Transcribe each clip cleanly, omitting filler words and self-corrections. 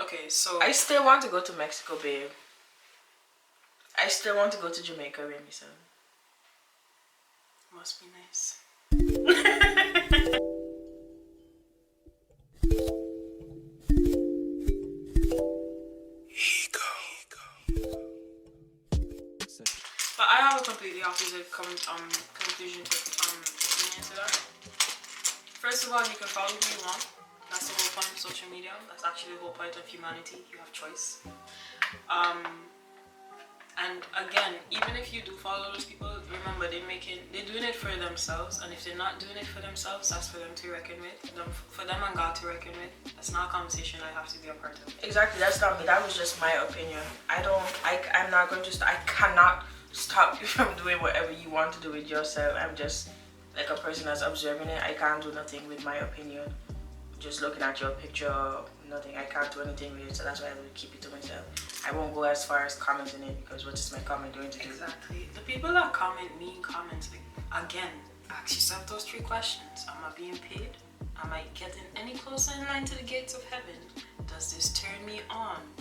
Okay, so I still want to go to Mexico, babe. I still want to go to Jamaica, Remy-san. Must be nice. But I have a completely opposite conclusion to opinion to that. First of all, you can follow who you want. That's the whole point of social media. That's actually the whole point of humanity. You have choice. And again, even if you do follow those people, remember they're doing it for themselves. And if they're not doing it for themselves, that's for them to reckon with. For them and God to reckon with. That's not a conversation I have to be a part of. Exactly, that's not me. That was just my opinion. I'm not going to. I cannot stop you from doing whatever you want to do with yourself. I'm just like a person that's observing it. I can't do nothing with my opinion. Just looking at your picture, nothing. I can't do anything with it, so that's why I will keep it to myself. I won't go as far as commenting it because what is my comment going to do? Exactly. The people that comment mean comments. Like, again, ask yourself those 3 questions. Am I being paid? Am I getting any closer in line to the gates of heaven? Does this turn me on?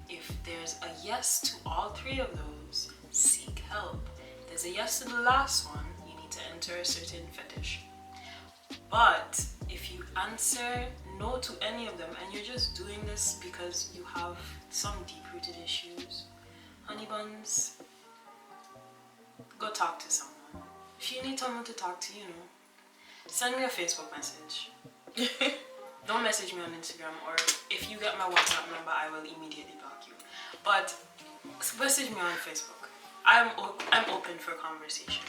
If there's a yes to all 3 of those, seek help. If there's a yes to the last one, you need to enter a certain fetish. But if you answer no to any of them and you're just doing this because you have some deep-rooted issues, honey buns, go talk to someone. If you need someone to talk to, send me a Facebook message. Don't message me on Instagram, or if you get my WhatsApp number, I will immediately block you. But message me on Facebook. I'm open for conversation.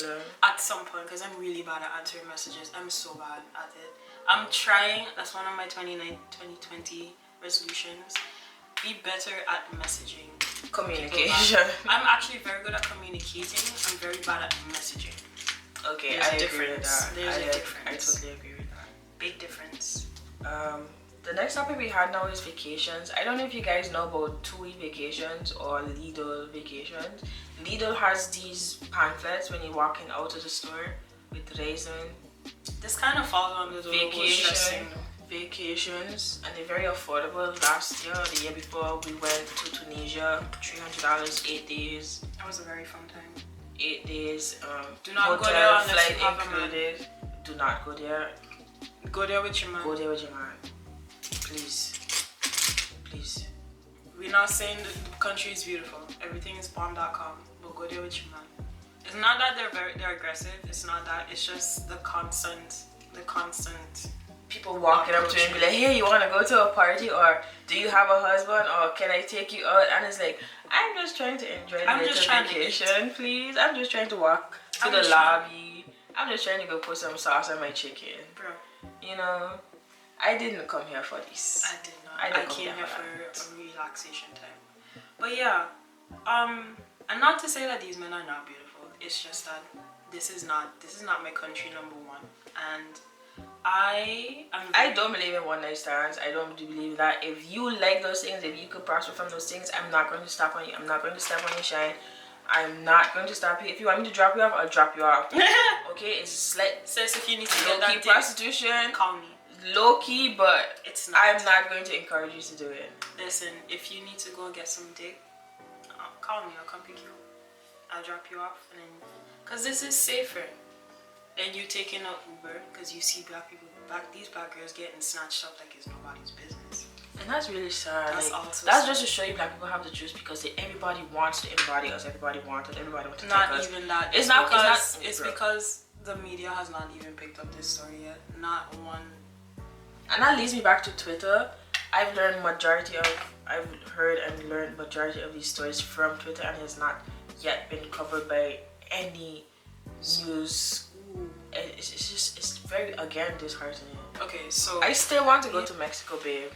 Yeah. At some point, because I'm really bad at answering messages. I'm so bad at it. I'm trying. That's one of my 2020 resolutions. Be better at messaging. Communication. I'm actually very good at communicating. I'm very bad at messaging. Okay, There's I a agree with difference. that. There's a difference. I totally agree with that. Big difference. The next topic we had now is vacations. I don't know if you guys know about TUI vacations or Lidl vacations. Lidl has these pamphlets when you're walking out of the store with raisin. This kind of falls under the vacations, and they're very affordable. Last year, the year before, we went to Tunisia, $300, 8 days. That was a very fun time. 8 days. Do not hotel, go there unless flight you have included. a man. Do not go there. Go there with your man. Go there with your man. Please. Please. We're not saying the country is beautiful. Everything is bomb.com. But go there with your man. It's not that they're aggressive. It's not that. It's just the constant. People walking up to you and be like, hey, you want to go to a party? Or do you have a husband? Or can I take you out? And it's like, I'm just trying to enjoy the little vacation, please. I'm just trying to walk to the lobby. I'm just trying to go put some sauce on my chicken. Bro. I didn't come here for this. I did not. I came here for a relaxation time. But yeah, and not to say that these men are not beautiful. It's just that this is not my country, number one. And I don't believe in one night stands. I don't believe that if you like those things, if you could prosper from those things, I'm not going to stop on you. I'm not going to step on your shine. I'm not going to stop you. If you want me to drop you off, I'll drop you off. Okay, it's slight. Sis, if you need to low key prostitution, call me. Low key, but it's not. I'm not going to encourage you to do it. Listen, if you need to go get some dick, call me. I'll come pick you up. I'll drop you off, and then, cause this is safer than you taking an Uber, cause you see these black girls getting snatched up like it's nobody's business. And that's really sad. That's just to show you black people have the choice, because everybody wants to embody us. Everybody wants it. Everybody wants to not take us. Even that. It's because the media has not even picked up this story yet. Not one. And that leads me back to Twitter. I've heard and learned majority of these stories from Twitter, and it's not yet been covered by any news. It's very, again, disheartening. Okay, so I still want to go to Mexico, babe.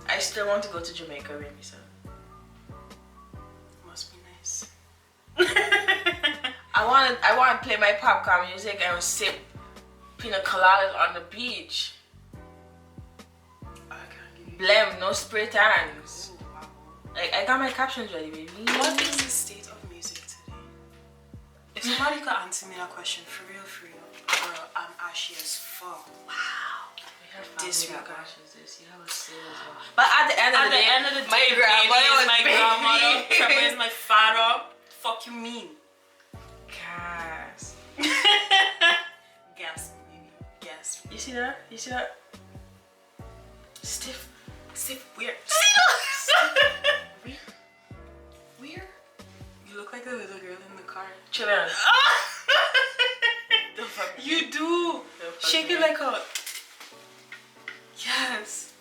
I still want to go to Jamaica, Remy-san. Must be nice. I want to play my popcorn music and sip pina coladas on the beach. Blem, no spray tans. Ooh, wow. Like, I got my captions ready, baby. What is the state of music today? If somebody could answer me that question for real, girl, I'm ashy as fuck. Wow. We disregard. This. You have a say as well. But at the end of the day, my grandmother was my grandmother. Trevor is my father. Fuck you mean? Gas. Gas, baby. Gas. You see that? You see that? Stiff, weird. Weird. You look like a little girl in the car. Chill out. You do. Shake it like a. Yes.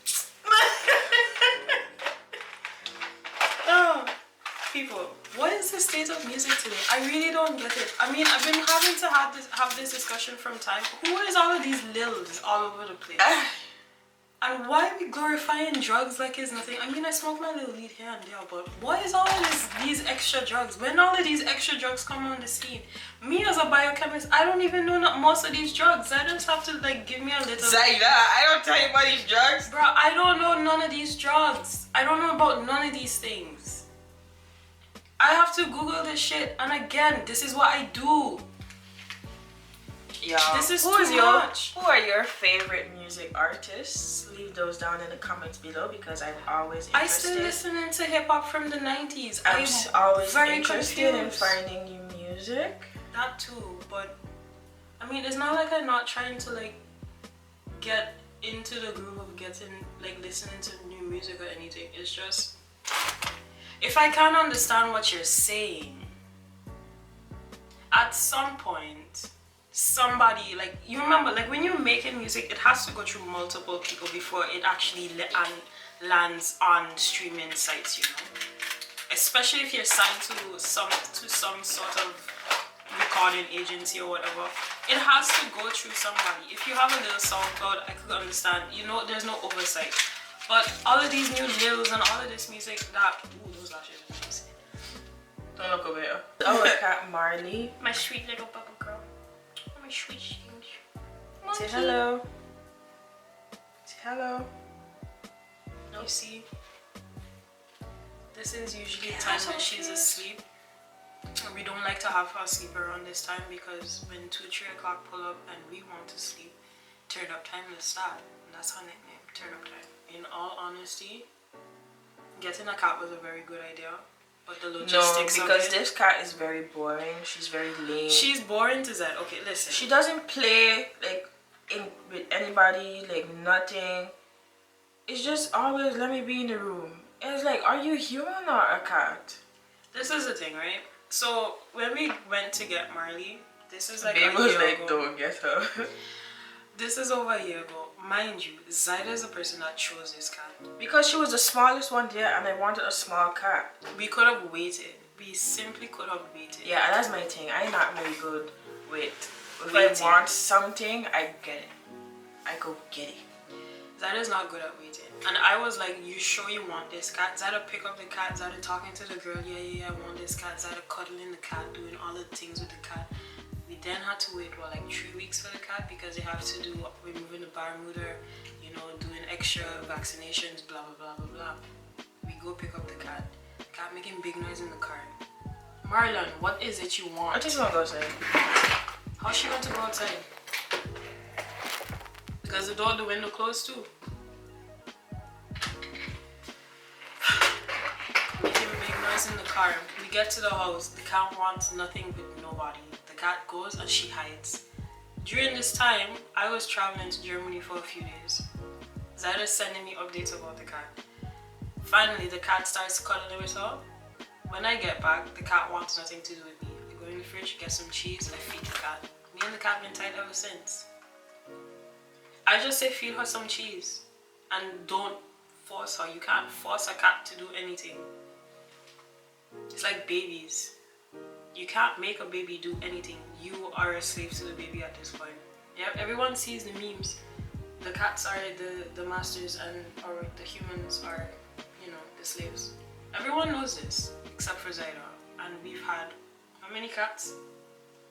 Oh, people, what is the state of music today? I really don't get it. I mean, I've been having to have this discussion from time. Who is all of these lils all over the place? And why are we glorifying drugs like it's nothing? I mean, I smoke my little weed here and there, but what is all of these extra drugs? When all of these extra drugs come on the scene? Me as a biochemist, I don't even know most of these drugs. I just have to like give me a little... Zaida, I don't tell you about these drugs. Bro, I don't know none of these drugs. I don't know about none of these things. I have to Google this shit. And again, this is what I do. Yeah. This is too much. Who are your favorite music artists? Leave those down in the comments below because I'm always interested. I still listening to hip hop from the 90s. I'm always very interested in confused. finding new music. That too, but I mean, it's not like I'm not trying to like get into the groove of getting like listening to new music or anything. It's just if I can't understand what you're saying, at some point somebody, like, you remember, like when you're making music, it has to go through multiple people before it actually lands on streaming sites, you know, especially if you're signed to some sort of recording agency or whatever. It has to go through somebody. If you have a little SoundCloud, I could understand, you know, there's no oversight. But all of these new lils and all of this music that, ooh, those lashes are nice. Don't look over here. Our cat Marley. My sweet little bubble girl. My sweet things. Say hello. Say hello. You see, this is usually the time when she's asleep. And we don't like to have her sleep around this time because when 2-3 o'clock pull up and we want to sleep, turn up time will start. And that's her nickname, turn up time. In all honesty, getting a cat was a very good idea. But the logistics no, because of it, this cat is very boring. She's very lame. She's boring to that. Okay, listen. She doesn't play like with anybody, like nothing. It's just always let me be in the room. And it's like, are you human or a cat? This is the thing, right? So when we went to get Marley, this is like Babe a was year like, ago. don't get her. This is over a year ago. Mind you, Zaida is the person that chose this cat. Because she was the smallest one there and I wanted a small cat. We could have waited. We simply could have waited. Yeah, that's my thing. I'm not very good with... If waiting. I want something, I get it. I go get it. Zaida's not good at waiting. And I was like, you sure you want this cat? Zaida pick up the cat. Zaida talking to the girl. Yeah, I want this cat. Zaida cuddling the cat, doing all the things with the cat. We then had to wait, what, like 3 weeks for the cat because they have to do removing the Bermuda, you know, doing extra vaccinations, blah, blah, blah, blah, blah. We go pick up the cat. Cat making big noise in the car. Marlon, what is it you want? I just want to go outside. How's she going to go outside? Because the window closed too. Making big noise in the car. We get to the house. The cat wants nothing with nobody. The cat goes and she hides. During this time, I was traveling to Germany for a few days. Zaida's sending me updates about the cat. Finally, the cat starts cuddling with her. When I get back, the cat wants nothing to do with me. I go in the fridge, get some cheese, I feed the cat. Me and the cat been tight ever since. I just say feed her some cheese. And don't force her. You can't force a cat to do anything. It's like babies. You can't make a baby do anything. You are a slave to the baby at this point. Yeah, everyone sees the memes. The cats are the masters or the humans are, you know, the slaves. Everyone knows this, except for Zaida. And we've had, how many cats?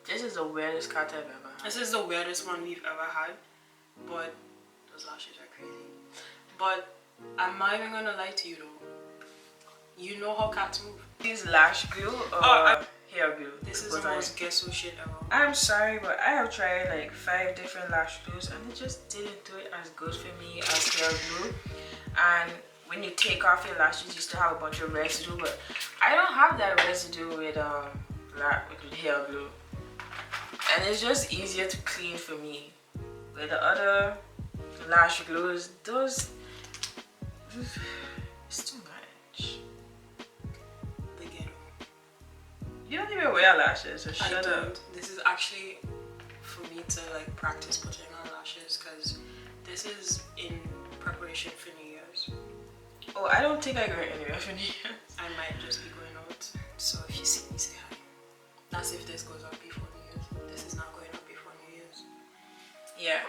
This is the weirdest cat I've ever had. This is the weirdest one we've ever had. But those lashes are crazy. But I'm not even gonna lie to you though. You know how cats move. These lash glue or hair glue. This is the most ghetto shit ever. I'm sorry, but I have tried like 5 different lash glues and it just didn't do it as good for me as hair glue. And when you take off your lashes, you still have a bunch of residue, but I don't have that residue with hair glue. And it's just easier to clean for me. With the other lash glues, those, it's too much. The ghetto. You don't even wear lashes, so shut up. This is actually for me to like practice putting on lashes because this is in preparation for New Year's. Oh, I don't think I go anywhere for New Year's. I might just be going out. So if you see me, say hi. That's if this goes up before New Year's. This is not going up before New Year's. Yeah.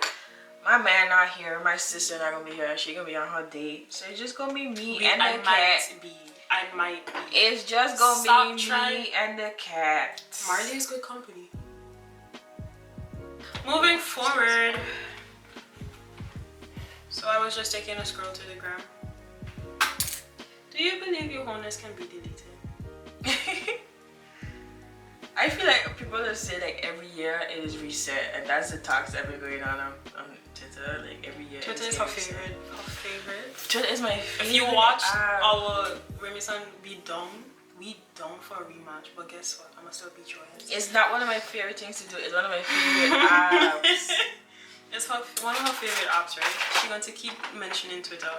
My man not here, my sister not gonna be here. She gonna be on her date. So it's just gonna be me and the cat. I might be. It's just gonna be me and the cat. Marley is good company. Moving forward. So I was just taking a scroll to the gram. Do you believe your Hoeness can be deleted? I feel like people just say like every year it is reset, and that's the talks that been going on Twitter. Like every year. Twitter is her favorite. Her favorite. Twitter is my favorite. If you watch our Remison we down for a rematch, but guess what? I'ma still beat your ass. It's not one of my favorite things to do. It's one of my favorite apps. It's one of her favorite apps, right? She's going to keep mentioning Twitter.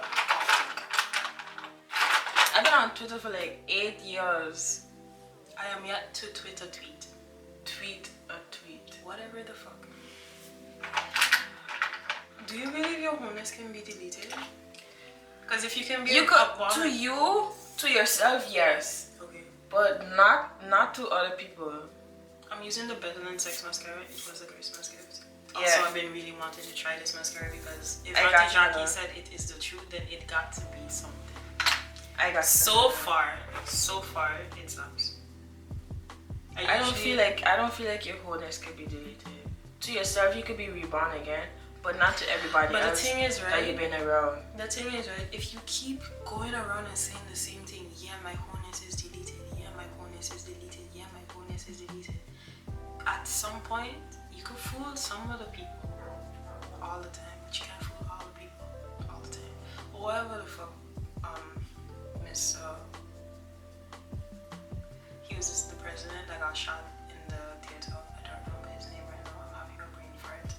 I've been on Twitter for like 8 years. I am yet to Twitter tweet. Tweet a tweet. Whatever the fuck. Do you believe your Hoeness can be deleted? Because if you can be to yourself, yes. Okay. But not to other people. I'm using the Better Than Sex mascara. It was a Christmas gift. Yeah. Also, I've been really wanting to try this mascara because if Auntie Jackie said it is the truth, then it got to be something. So far, it sucks. I don't feel like your Hoeness could be deleted. To yourself, you could be reborn again, but not to everybody else. But the thing is, right? That you've been around. The thing is, right? If you keep going around and saying the same thing, yeah, my Hoeness is deleted. Yeah, my Hoeness is deleted. Yeah, my Hoeness is deleted. At some point, you could fool some of the people all the time, but you can't fool all the people all the time. Or whatever the fuck. He was just the president that got shot in the theater. I don't remember his name right now. I'm having a brain fart.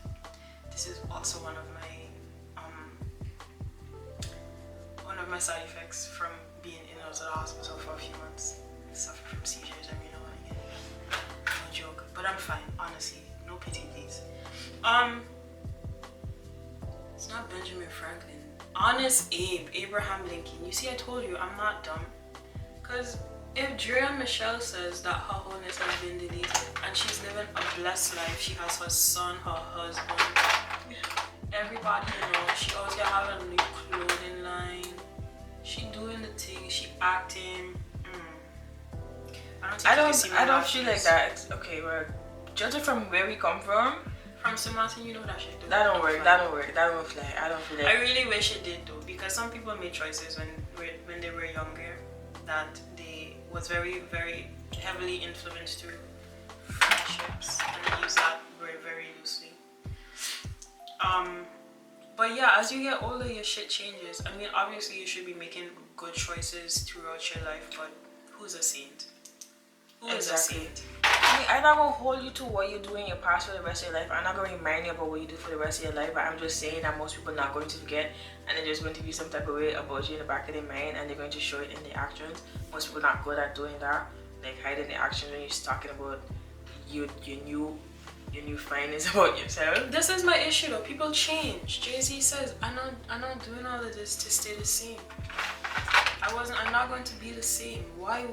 This is also one of my side effects from being in and out of the hospital for a few months. I suffer from seizures every now and again. No joke, but I'm fine. Honestly, no pity, please. It's not Benjamin Franklin. Honest Abraham Lincoln. You see, I told you, I'm not dumb. Because if Drea Michelle says that her Hoeness has been deleted and she's living a blessed life, she has her son, her husband, everybody, she always have a new clothing line. She doing the thing, she acting. I don't feel like that. Okay, well, judging from where we come from St. Martin, you know that shit. That don't work. That don't fly. I don't feel like. I really wish it did though, because some people made choices when they were younger that they was very, very heavily influenced through friendships, and they use that word very loosely. But yeah, as you get older, your shit changes. I mean, obviously you should be making good choices throughout your life, but who's a saint? Who is a saint? I mean, I'm not gonna hold you to what you do in your past for the rest of your life. I'm not gonna remind you about what you do for the rest of your life, but I'm just saying that most people are not going to forget, and then there's going to be some type of way about you in the back of their mind, and they're going to show it in the actions. Most people are not good at doing that, like hiding the actions when you're talking about your new findings about yourself. This is my issue though. People change. Jay-Z says, I'm not doing all of this to stay the same. I'm not going to be the same. Why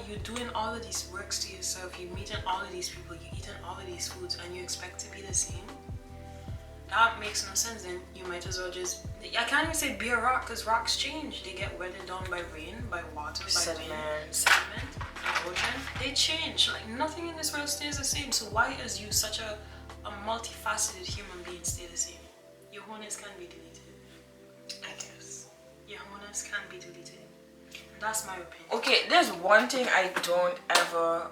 you doing all of these works to yourself? You're meeting all of these people, you're eating all of these foods, and you expect to be the same? That makes no sense. Then you might as well just, I can't even say be a rock, because rocks change. They get weathered down by rain, by water, by sediment, erosion. They change. Like nothing in this world stays the same. So why is you such a multifaceted human being stay the same? Your Hoeness can be deleted. I guess. Your Hoeness can be deleted. That's my opinion. Okay, there's one thing I don't ever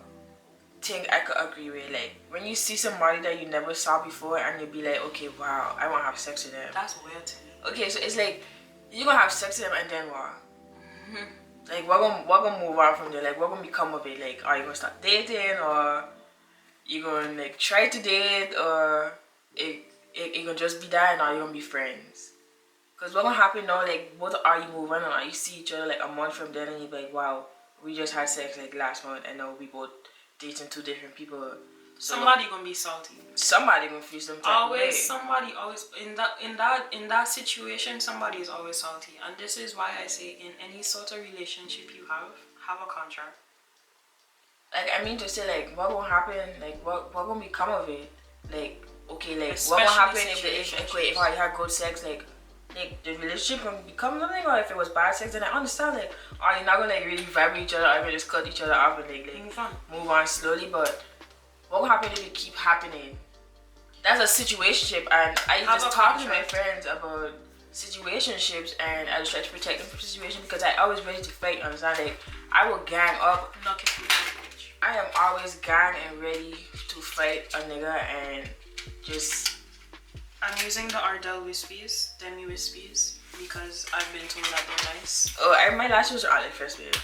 thing I could agree with. Like when you see somebody that you never saw before and you'll be like, okay, wow, I want to have sex with them. That's weird to me. Okay, so it's like you're gonna have sex with them and then what? Like we're gonna move on from there. Like what gonna become of it? Like are you gonna start dating, or you gonna like try to date, or it gonna just be that, and are you gonna be friends? Because what gonna happen now? Like both are you moving on? Or you see each other like a month from then, and you be like, wow, we just had sex like last month, and now we both dating two different people. So somebody gonna be salty. Somebody gonna feel some type of way. Somebody always in that situation, somebody is always salty, and this is why I say in any sort of relationship you have a contract. Like I mean to say, like what gonna happen? Like what gonna become of it? Like okay, like Especially what gonna happen if I had good sex? Like the relationship gonna become nothing, or if it was bad sex, then I understand. Like are you not gonna like really vibe with each other, or you gonna just cut each other off and like move on slowly? But what will happen if it keep happening? That's a situationship, and I just talk to my friends about situationships, and I just try to protect them from situations because I always ready to fight. Understand? Like I will gang up. I am always gang and ready to fight a nigga and just. I'm using the Ardell Wispies, Demi Wispies, because I've been told that they're nice. Oh, my lashes are on it first, babe.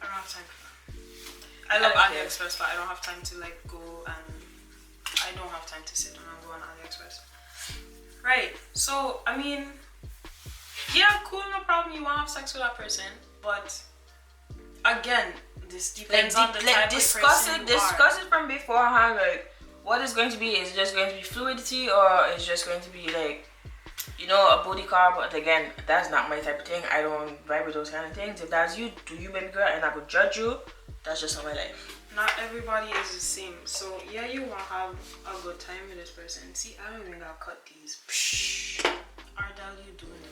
I don't have time for that. I love AliExpress, but I don't have time to like go and I don't have time to sit down and go on AliExpress. Right. So I mean, yeah, cool, no problem. You want to have sex with that person, but again, this depends on the type of person you discuss it from beforehand. Like, what is going to be? Is it just going to be fluidity, or is it just going to be like, you know, a booty call? But again, that's not my type of thing. I don't vibe with those kind of things. If that's you, do you, baby girl, and I could judge you. That's just not my life. Not everybody is the same. So yeah, you want to have a good time with this person. See, I don't even gotta cut these. Ardell, you doing the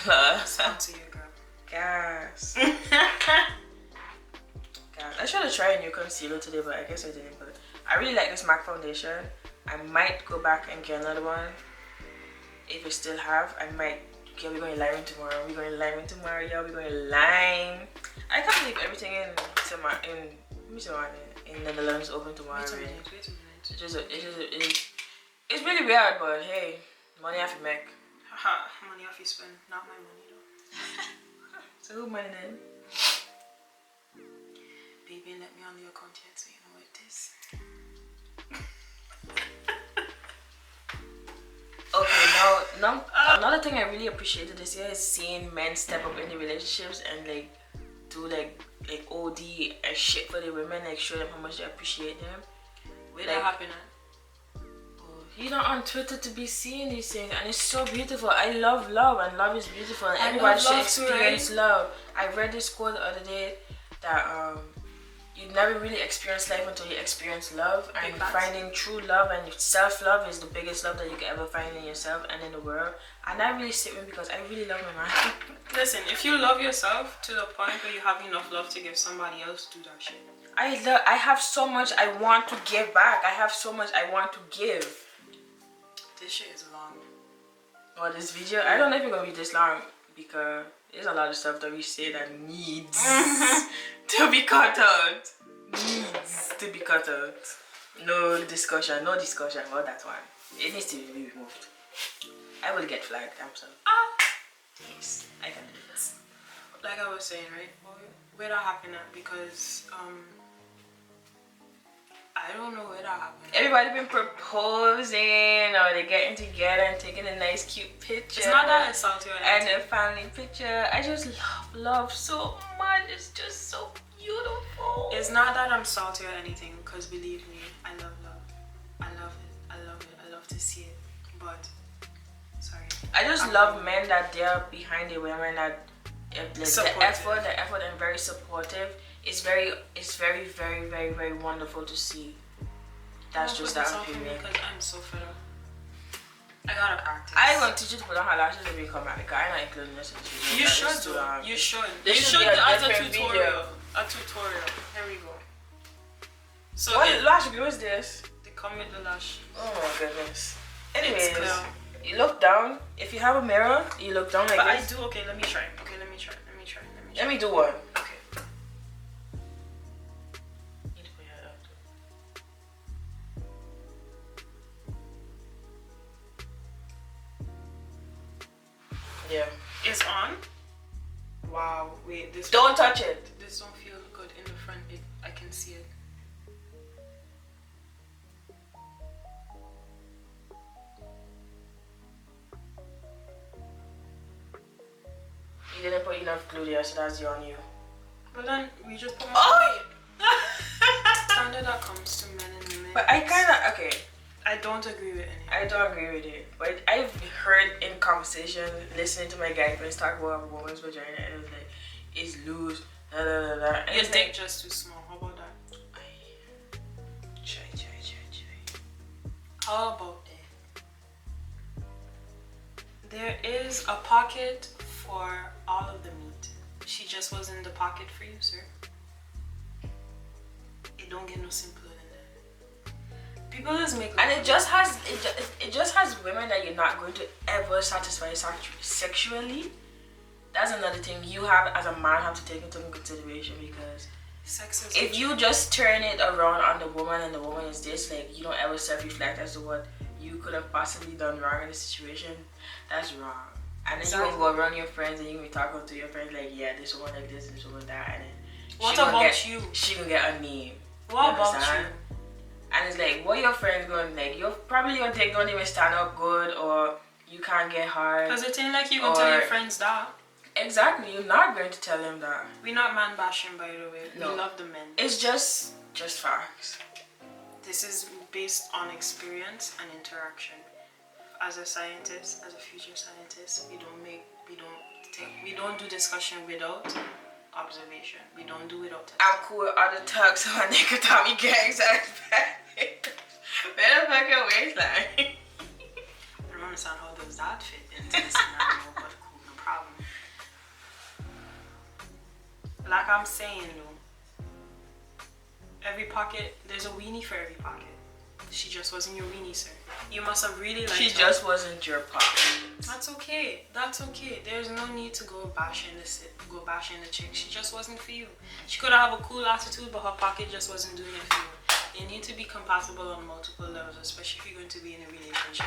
best. Sponsor your girl. Gas. I should have tried a new concealer today, but I guess I didn't. But I really like this MAC foundation. I might go back and get another one. If I still have, I might. Okay, we're going lime tomorrow. We're going lime tomorrow, y'all. We're going lime. I can't believe everything in Netherlands open tomorrow. Wait a minute. It's really weird, but hey, money have to make. Haha, money have to spend, not my money though. So who money then? Baby, let me on your account yet so you know what it is. Okay, now another thing I really appreciated this year is seeing men step up in the relationships and like do like OD and shit for the women, like show them how much they appreciate them. Where that happen at? You know, on Twitter to be seeing these things, and it's so beautiful. I love love, and love is beautiful, and everybody should experience love. I read this quote the other day that you never really experience life until you experience love, and finding true love and self-love is the biggest love that you can ever find in yourself and in the world. And that really sit with me because I really love my man. Listen, if you love yourself to the point where you have enough love to give somebody else, do that shit. I have so much I want to give back. I have so much I want to give. This shit is long. Oh, this video? I don't know if it's gonna be this long because there's a lot of stuff that we say that needs to be cut out. Needs to be cut out. No discussion about that one. It needs to be removed. I will get flagged, I'm sorry. Yes, I can do this. Like I was saying, right? Where that happened at, because I don't know where that happened. Everybody been proposing, or they getting together and taking a nice cute picture. It's not that salty or anything. And a family picture. I just love so much. It's just so beautiful. It's not that I'm salty or anything, because believe me, I love love. I love it. I love to see it. But sorry. I just love men that they're behind the women, that the effort and very supportive. It's very, very, very, very wonderful to see. That's just that opinion. Because I'm so fed up. I gotta practice. I'm gonna teach you to put on her lashes when we come out. Like, I'm not including this in this video. You should do. You should. You should do as a tutorial. A tutorial. Here we go. So what lash glue is this? They come with the lash. Oh my goodness. Anyways, you look down. If you have a mirror, you look down like this. I do. Okay, let me try. Let me try. Let me do one. Okay. is on. Wow, wait, this Don't touch it. This don't feel good in the front. I can see it. You didn't put enough glue there, so that's on you. But then we just put more. Oh! Standard that comes to men and women. But I kind of, okay. I don't agree with any. I don't agree with it. But I've heard in conversation, listening to my guy friends talk about a woman's vagina, and it was like, it's loose, da da da da. And Your it's dick like, just too small. How about that? Try. How about that? There is a pocket for all of the meat. She just wasn't the pocket for you, sir. It don't get no simpler than that. People just make. and it just has women that you're not going to ever satisfy sexually. That's another thing you have as a man have to take into consideration, because Sex is. if you just turn it around on the woman and the woman is this, like, you don't ever self-reflect as to what you could have possibly done wrong in the situation, that's wrong. And then Exactly. you gonna go around your friends and you gonna be talking to your friends like, yeah, this woman like this, this woman that, and then What she gonna about get, you? She gonna get a name. What about understand? you? And it's like, what your friends going, like, you're probably your dick don't even stand up good, or you can't get hard. Because it ain't like you gonna tell your friends that. Exactly, you're not going to tell them that. We're not man bashing, by the way. No. We love the men. It's just facts. This is based on experience and interaction. As a scientist, as a future scientist, we don't do discussion without observation. We don't do without testing. I'm cool with other tugs on nigga Tommy gangs. Where the fuck your waistline? I don't understand how does that fit into the scenario, but cool, no problem. Like I'm saying though, every pocket, there's a weenie for every pocket. She just wasn't your weenie, sir. You must have really liked her. She just wasn't your pocket. That's okay. That's okay. There's no need to go bashing the chick. She just wasn't for you. She could have a cool attitude, but her pocket just wasn't doing it for you. You need to be compatible on multiple levels, especially if you're going to be in a relationship.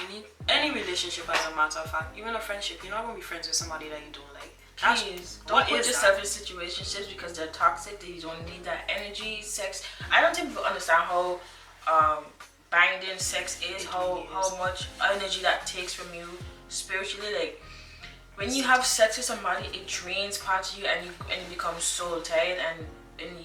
You need any relationship, as a matter of fact, even a friendship. You're not going to be friends with somebody that you don't like. Please don't put yourself in situationships because they're toxic. They don't need that energy, sex. I don't think people understand how binding sex is, how much energy that takes from you spiritually. Like when you have sex with somebody, it drains parts of you, and you become so tired, and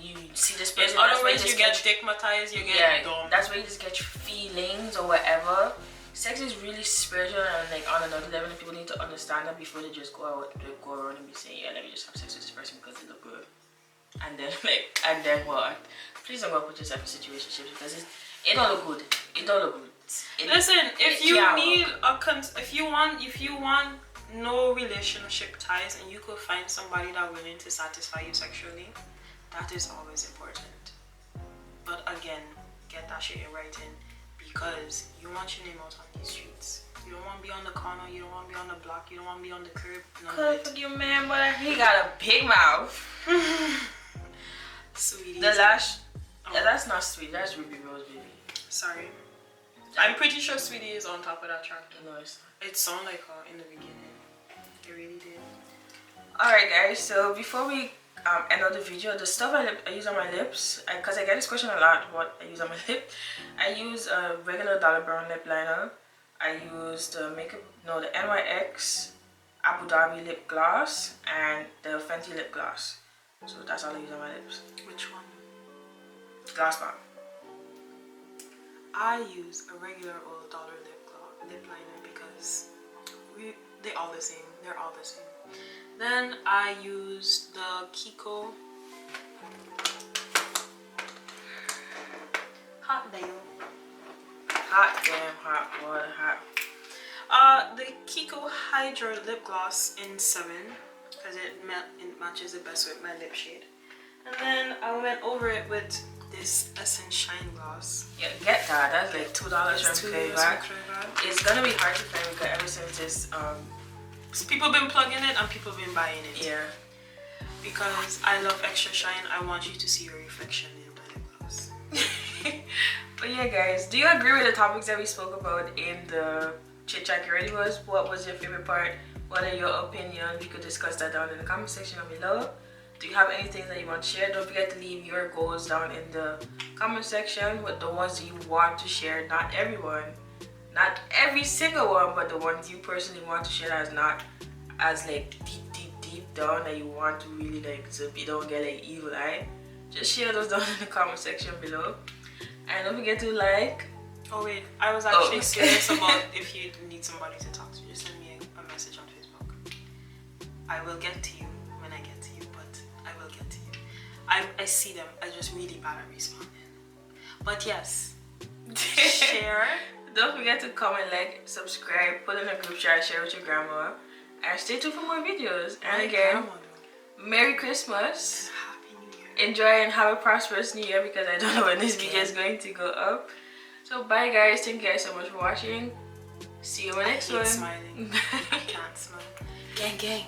you see this person. Otherwise, you get stigmatized. You get dumb. That's where you just get feelings or whatever. Sex is really spiritual and like on another level, and people need to understand that before they just go around and be saying, yeah, let me just have sex with this person because they look good. And then what? Please don't go put yourself in situationships because it don't look good. It don't look good. Listen, if you want no relationship ties and you could find somebody that willing to satisfy you sexually, that is always important. But again, get that shit in writing, because you want your name out on these streets. You don't want to be on the corner, you don't want to be on the block, you don't want to be on the curb. Good for you, man, but he got a big mouth. Sweetie. That's not sweet. That's Ruby Rose, baby. Sorry. I'm pretty sure Sweetie is on top of that track. No, it's not. It sounded like her in the beginning. It really did. Alright, guys. So before we end of the video, the stuff I use on my lips, because I get this question a lot, what I use on my lip. I use a regular Dollar Brown lip liner. I use the NYX Abu Dhabi lip gloss and the Fenty lip gloss. So that's all I use on my lips. Which one? Gloss bomb. I use a regular old dollar lip liner because they're all the same. They're all the same. Then I use the Kiko Hot Damn. Hot damn, hot water, hot. The Kiko Hydra lip gloss in 7 because it matches the best with my lip shade. And then I went over it with this Essence Shine gloss. Yeah, get that. That's like $2 from Clayback. It's gonna be hard to find because ever since this, people been plugging it and people been buying it. Yeah. Because I love extra shine, I want you to see your reflection in my lip gloss. But yeah, guys, do you agree with the topics that we spoke about in the chit chat? What was your favorite part? What are your opinions? We could discuss that down in the comment section below. Do you have anything that you want to share? Don't forget to leave your goals down in the comment section with the ones that you want to share. Not everyone, not every single one, but the ones you personally want to share as not as like deep down that you want to really like, so you don't get like evil eye. Just share those down in the comment section below. And don't forget to like. Oh wait, I was actually serious about if you need somebody to talk to, just send me a message on Facebook. I will get to you when I get to you, but I will get to you. I see them, I just really bad at responding. But yes, share. Don't forget to comment, like, subscribe, put in a group chat, share with your grandma, and stay tuned for more videos. And again, Merry Christmas. Happy New Year. Enjoy and have a prosperous New Year, because I don't know when this video is going to go up. So bye guys, thank you guys so much for watching. See you in the next one. Smiling. I can't smile. Gang gang.